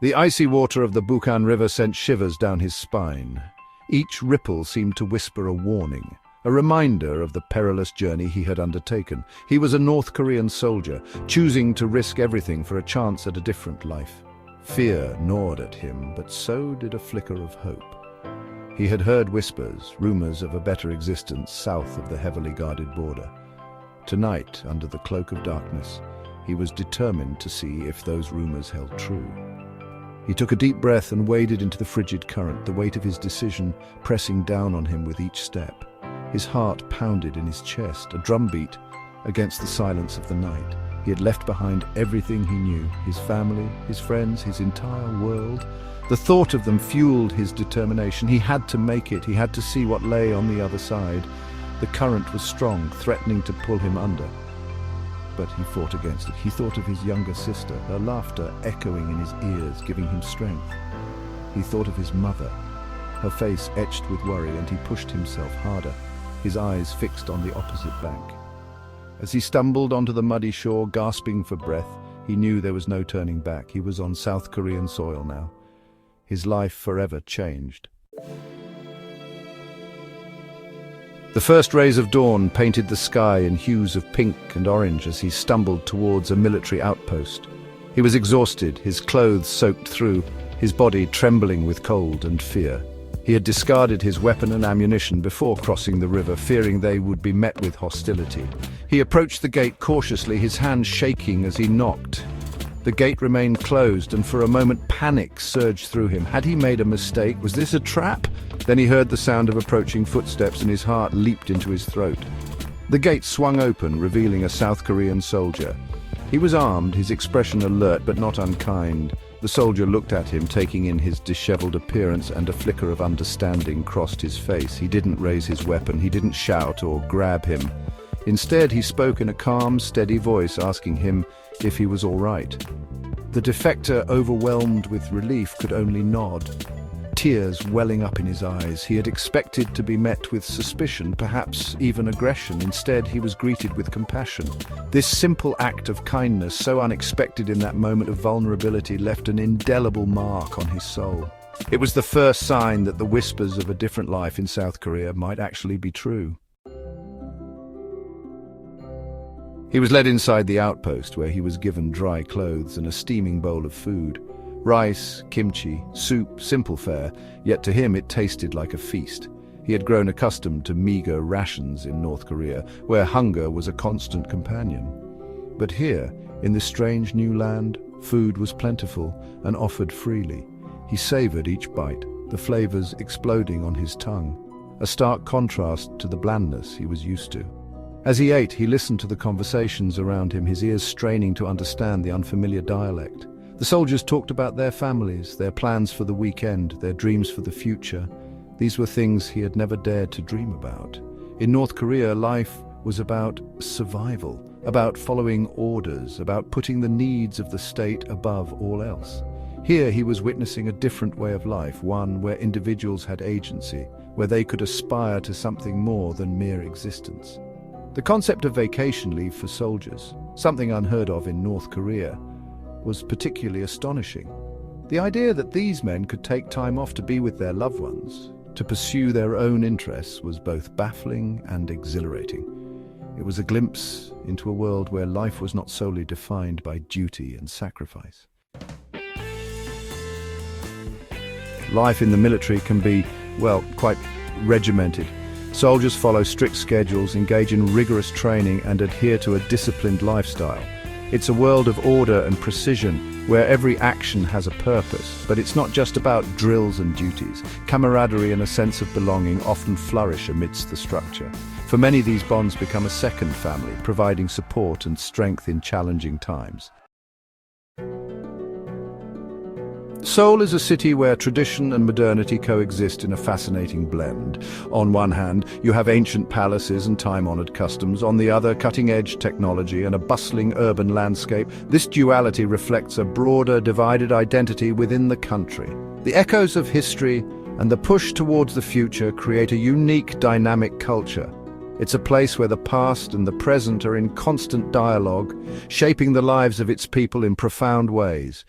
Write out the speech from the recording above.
The icy water of the Bukhan River sent shivers down his spine. Each ripple seemed to whisper a warning, a reminder of the perilous journey he had undertaken. He was a North Korean soldier, choosing to risk everything for a chance at a different life. Fear gnawed at him, but so did a flicker of hope. He had heard whispers, rumors of a better existence south of the heavily guarded border. Tonight, under the cloak of darkness, he was determined to see if those rumors held true. He took a deep breath and waded into the frigid current, the weight of his decision pressing down on him with each step. His heart pounded in his chest, a drumbeat against the silence of the night. He had left behind everything he knew, his family, his friends, his entire world. The thought of them fueled his determination. He had to make it. He had to see what lay on the other side. The current was strong, threatening to pull him under. But he fought against it. He thought of his younger sister, her laughter echoing in his ears, giving him strength. He thought of his mother, her face etched with worry, and he pushed himself harder, his eyes fixed on the opposite bank. As he stumbled onto the muddy shore, gasping for breath, he knew there was no turning back. He was on South Korean soil now. His life forever changed. The first rays of dawn painted the sky in hues of pink and orange as he stumbled towards a military outpost. He was exhausted, his clothes soaked through, his body trembling with cold and fear. He had discarded his weapon and ammunition before crossing the river, fearing they would be met with hostility. He approached the gate cautiously, his hands shaking as he knocked. The gate remained closed, and for a moment panic surged through him. Had he made a mistake? Was this a trap? Then he heard the sound of approaching footsteps, and his heart leaped into his throat. The gate swung open, revealing a South Korean soldier. He was armed, his expression alert but not unkind. The soldier looked at him, taking in his disheveled appearance, and a flicker of understanding crossed his face. He didn't raise his weapon, he didn't shout or grab him. Instead, he spoke in a calm, steady voice, asking him if he was all right. The defector, overwhelmed with relief, could only nod, tears welling up in his eyes. He had expected to be met with suspicion, perhaps even aggression. Instead, he was greeted with compassion. This simple act of kindness, so unexpected in that moment of vulnerability, left an indelible mark on his soul. It was the first sign that the whispers of a different life in South Korea might actually be true. He was led inside the outpost, where he was given dry clothes and a steaming bowl of food. Rice, kimchi, soup, simple fare, yet to him it tasted like a feast. He had grown accustomed to meager rations in North Korea, where hunger was a constant companion. But here, in this strange new land, food was plentiful and offered freely. He savored each bite, the flavors exploding on his tongue, a stark contrast to the blandness he was used to. As he ate, he listened to the conversations around him, his ears straining to understand the unfamiliar dialect. The soldiers talked about their families, their plans for the weekend, their dreams for the future. These were things he had never dared to dream about. In North Korea, life was about survival, about following orders, about putting the needs of the state above all else. Here he was witnessing a different way of life, one where individuals had agency, where they could aspire to something more than mere existence. The concept of vacation leave for soldiers, something unheard of in North Korea, was particularly astonishing. The idea that these men could take time off to be with their loved ones, to pursue their own interests, was both baffling and exhilarating. It was a glimpse into a world where life was not solely defined by duty and sacrifice. Life in the military can be, well, quite regimented. Soldiers follow strict schedules, engage in rigorous training, and adhere to a disciplined lifestyle. It's a world of order and precision, where every action has a purpose. But it's not just about drills and duties. Camaraderie and a sense of belonging often flourish amidst the structure. For many, these bonds become a second family, providing support and strength in challenging times. Seoul is a city where tradition and modernity coexist in a fascinating blend. On one hand, you have ancient palaces and time-honored customs. On the other, cutting-edge technology and a bustling urban landscape. This duality reflects a broader, divided identity within the country. The echoes of history and the push towards the future create a unique, dynamic culture. It's a place where the past and the present are in constant dialogue, shaping the lives of its people in profound ways.